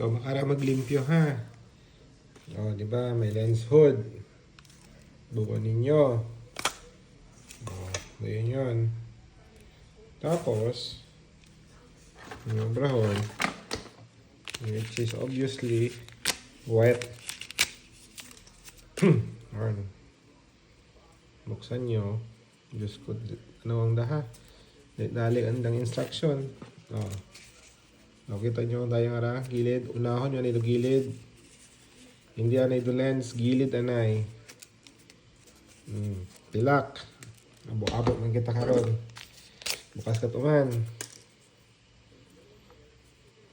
So, makara maglimpyo ha. O, di ba? May lens hood. Buko ninyo. O, yun yun. Tapos, yung brahon, which is obviously wet. Ayan. Buksan nyo. Diyos ko, ano ang daha? Dali andang instruction. O. Nakita nyo tayo nga gilid. Unahon yun ito gilid. Hindi anay do lens. Gilid anay. Pilak. Abo-abo man kita karon. Bukas ka tuman.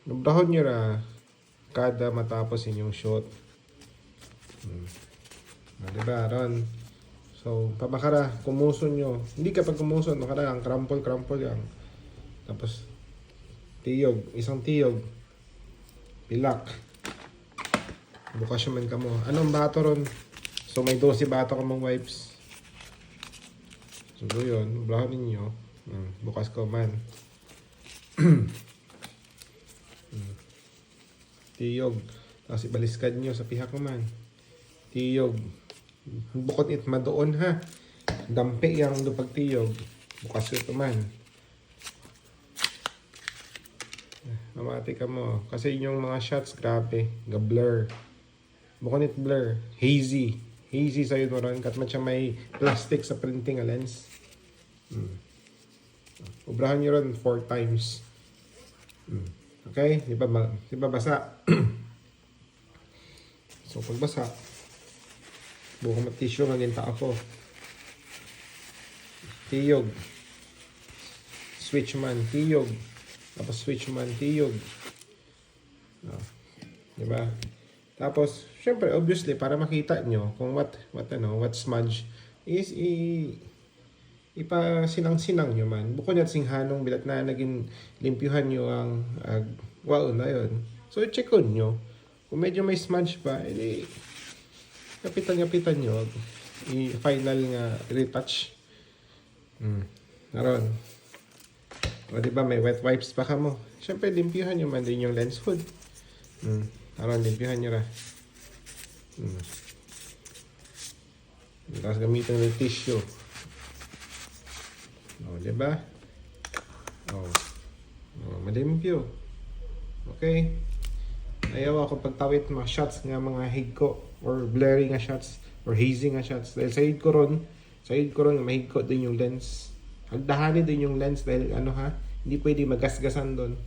Nabdahon nyo ra. Kada matapos inyong shot. Diba ron? So, pamakara. Kumuson nyo. Hindi kapag kumuson. Makara ang crumple yan. Tapos, tiyog, isang tiyog, pilak, bukas yung man ka mo. Anong bato ron? So may 12 bato ka mong wipes. So yun, blahon ninyo. Bukas ko man. Tiyog. Tapos ibaliskad nyo sa pihak mo man. Tiyog. Bukod it madoon ha. Dampi yung lupag tiyog. Bukas ito man. Mamati ka mo. Kasi yung mga shots, grabe. Ga-blur. Bukod it blur. Hazy. Hazy sa'yo mo ron. Kat man siya may plastic sa printing lens. Ubrahan nyo ron 4 times. Okay? Di ba basa? So, pag basa, buka mo tissue ng ginta ako. Tiyog. Switch man. Tiyog. Tapos switch man tiyog. Diba? Tapos, syempre, obviously, para makita nyo kung what smudge is ipasinang-sinang nyo man. Bukod at singhanong bilat na naging limpyuhan nyo ang waon na yun. So, check on nyo. Kung medyo may smudge pa, edi kapitan nyo. I-final nga retouch. Naroon. O diba may wet wipes pa ka mo. Siyempre limpyuhan nyo man din yung lens hood. Aron limpyuhan nyo ra. Tapos gamitin ng tissue. O diba? O malimpyo. Okay. Ayaw ako pagtawit mga shots nga mga higko or blurry nga shots or hazy nga shots. Dahil sa hid ko ron mahigko din yung lens. Agdahanin din yung lens dahil hindi pwede magasgasan doon.